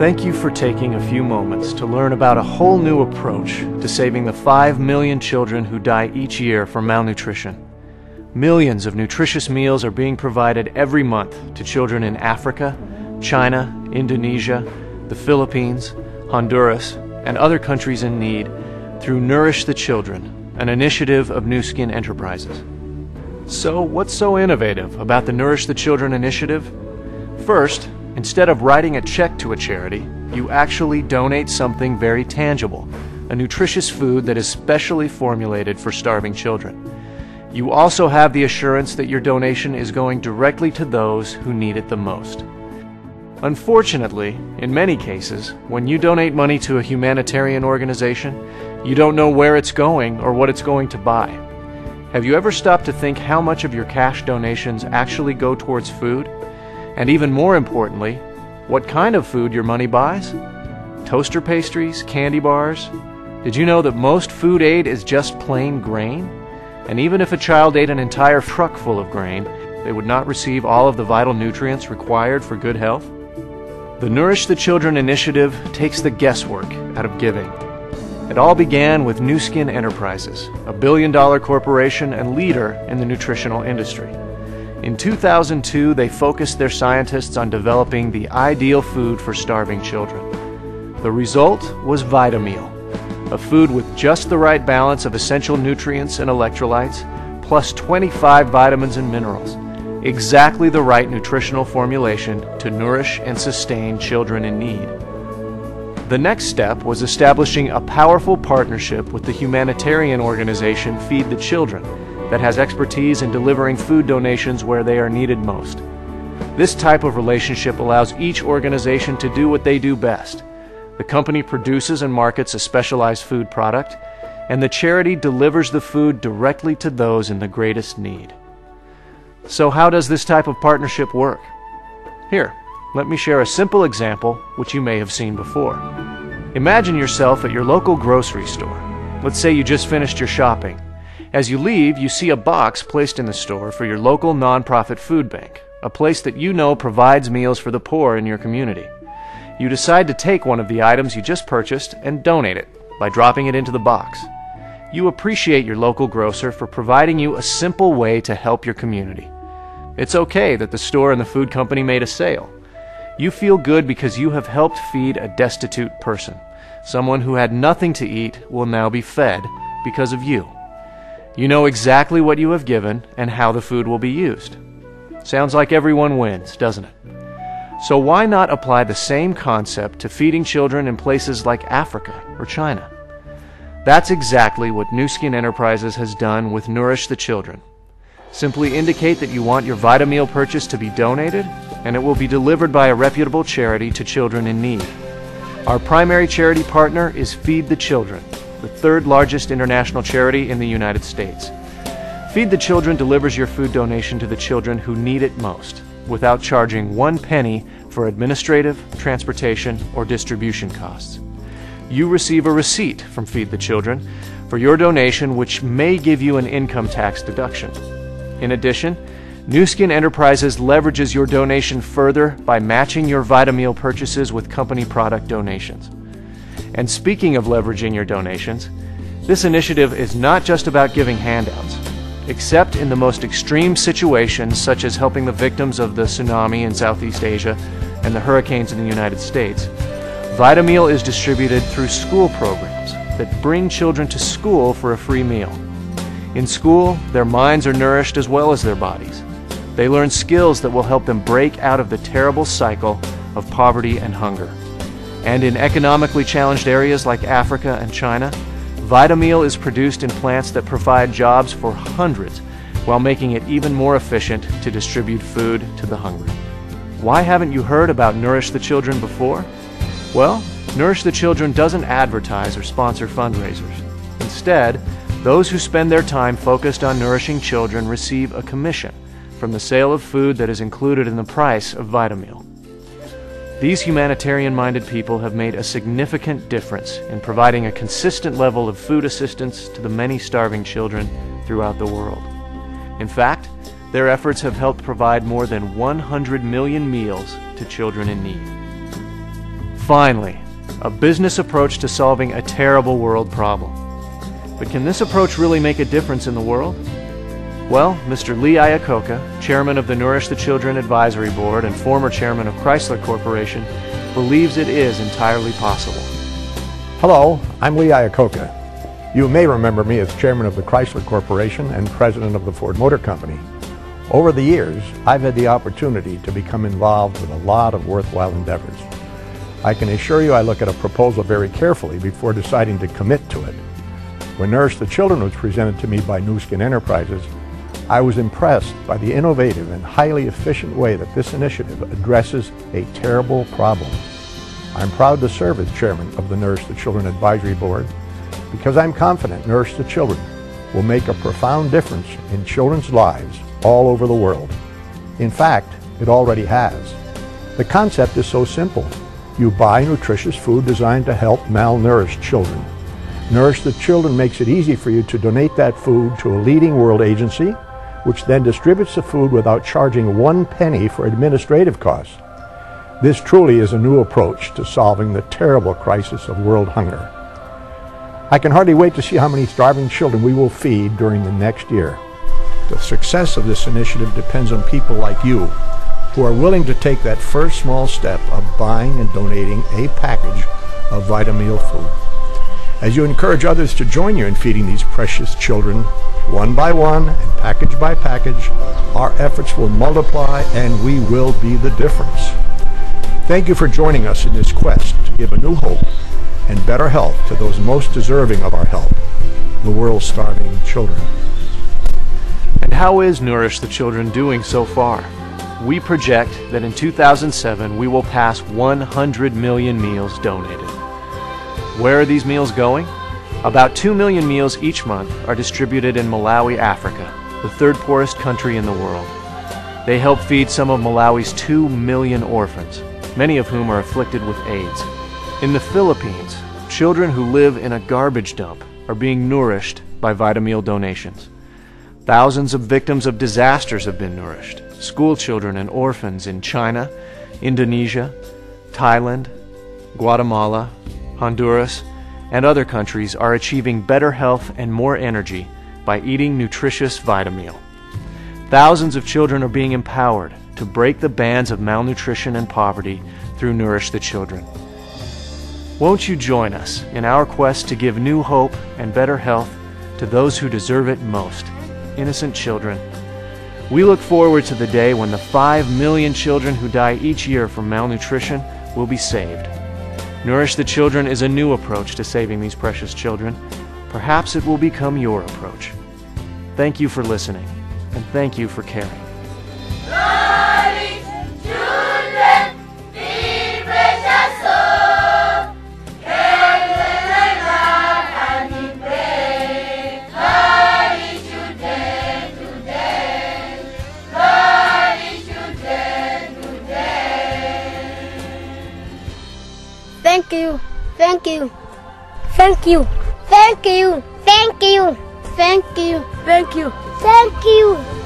Thank you for taking a few moments to learn about a whole new approach to saving the 5 million children who die each year from malnutrition. Millions of nutritious meals are being provided every month to children in Africa, China, Indonesia, the Philippines, Honduras, and other countries in need through Nourish the Children, an initiative of Nu Skin Enterprises. So, what's so innovative about the Nourish the Children initiative? First, instead of writing a check to a charity, you actually donate something very tangible, a nutritious food that is specially formulated for starving children. You also have the assurance that your donation is going directly to those who need it the most. Unfortunately, in many cases, when you donate money to a humanitarian organization, you don't know where it's going or what it's going to buy. Have you ever stopped to think how much of your cash donations actually go towards food? And even more importantly, what kind of food your money buys? Toaster pastries, candy bars? Did you know that most food aid is just plain grain? And even if a child ate an entire truck full of grain, they would not receive all of the vital nutrients required for good health? The Nourish the Children initiative takes the guesswork out of giving. It all began with Nu Skin Enterprises, a billion-dollar corporation and leader in the nutritional industry. In 2002, they focused their scientists on developing the ideal food for starving children. The result was Vitameal, a food with just the right balance of essential nutrients and electrolytes, plus 25 vitamins and minerals, exactly the right nutritional formulation to nourish and sustain children in need. The next step was establishing a powerful partnership with the humanitarian organization Feed the Children, that has expertise in delivering food donations where they are needed most. This type of relationship allows each organization to do what they do best. The company produces and markets a specialized food product, and the charity delivers the food directly to those in the greatest need. So how does this type of partnership work? Here, let me share a simple example which you may have seen before. Imagine yourself at your local grocery store. Let's say you just finished your shopping. As you leave, you see a box placed in the store for your local nonprofit food bank, a place that you know provides meals for the poor in your community. You decide to take one of the items you just purchased and donate it by dropping it into the box. You appreciate your local grocer for providing you a simple way to help your community. It's okay that the store and the food company made a sale. You feel good because you have helped feed a destitute person. Someone who had nothing to eat will now be fed because of you. You know exactly what you have given and how the food will be used. Sounds like everyone wins, doesn't it? So why not apply the same concept to feeding children in places like Africa or China? That's exactly what Nu Skin Enterprises has done with Nourish the Children. Simply indicate that you want your Vitameal purchase to be donated, and it will be delivered by a reputable charity to children in need. Our primary charity partner is Feed the Children, the third largest international charity in the United States. Feed the Children delivers your food donation to the children who need it most, without charging 1 penny for administrative, transportation, or distribution costs. You receive a receipt from Feed the Children for your donation, which may give you an income tax deduction. In addition, Nu Skin Enterprises leverages your donation further by matching your Vitameal purchases with company product donations. And speaking of leveraging your donations, this initiative is not just about giving handouts. Except in the most extreme situations, such as helping the victims of the tsunami in Southeast Asia and the hurricanes in the United States, Vitameal is distributed through school programs that bring children to school for a free meal. In school, their minds are nourished as well as their bodies. They learn skills that will help them break out of the terrible cycle of poverty and hunger. And in economically challenged areas like Africa and China, Vitameal is produced in plants that provide jobs for hundreds while making it even more efficient to distribute food to the hungry. Why haven't you heard about Nourish the Children before? Well, Nourish the Children doesn't advertise or sponsor fundraisers. Instead, those who spend their time focused on nourishing children receive a commission from the sale of food that is included in the price of Vitameal. These humanitarian-minded people have made a significant difference in providing a consistent level of food assistance to the many starving children throughout the world. In fact, their efforts have helped provide more than 100 million meals to children in need. Finally, a business approach to solving a terrible world problem. But can this approach really make a difference in the world? Well, Mr. Lee Iacocca, chairman of the Nourish the Children Advisory Board and former chairman of Chrysler Corporation, believes it is entirely possible. Hello, I'm Lee Iacocca. You may remember me as chairman of the Chrysler Corporation and president of the Ford Motor Company. Over the years, I've had the opportunity to become involved with a lot of worthwhile endeavors. I can assure you I look at a proposal very carefully before deciding to commit to it. When Nourish the Children was presented to me by Nu Skin Enterprises, I was impressed by the innovative and highly efficient way that this initiative addresses a terrible problem. I'm proud to serve as chairman of the Nourish the Children Advisory Board because I'm confident Nourish the Children will make a profound difference in children's lives all over the world. In fact, it already has. The concept is so simple. You buy nutritious food designed to help malnourished children. Nourish the Children makes it easy for you to donate that food to a leading world agency, which then distributes the food without charging 1 penny for administrative costs. This truly is a new approach to solving the terrible crisis of world hunger. I can hardly wait to see how many starving children we will feed during the next year. The success of this initiative depends on people like you, who are willing to take that first small step of buying and donating a package of Vitameal food. As you encourage others to join you in feeding these precious children, one by one and package by package, our efforts will multiply and we will be the difference. Thank you for joining us in this quest to give a new hope and better health to those most deserving of our help, the world's starving children. And how is Nourish the Children doing so far? We project that in 2007 we will pass 100 million meals donated. Where are these meals going? About 2 million meals each month are distributed in Malawi, Africa, the third poorest country in the world. They help feed some of Malawi's 2 million orphans, many of whom are afflicted with AIDS. In the Philippines, children who live in a garbage dump are being nourished by Vitameal donations. Thousands of victims of disasters have been nourished. School children and orphans in China, Indonesia, Thailand, Guatemala, Honduras, and other countries are achieving better health and more energy by eating nutritious Vitameal. Thousands of children are being empowered to break the bands of malnutrition and poverty through Nourish the Children. Won't you join us in our quest to give new hope and better health to those who deserve it most, innocent children? We look forward to the day when the 5 million children who die each year from malnutrition will be saved. Nourish the Children is a new approach to saving these precious children. Perhaps it will become your approach. Thank you for listening, and thank you for caring. Nourish children, feed precious souls, care and in prayer. Nourish children today, nourish children today. Thank you, thank you, thank you, thank you, thank you, thank you, thank you, thank you.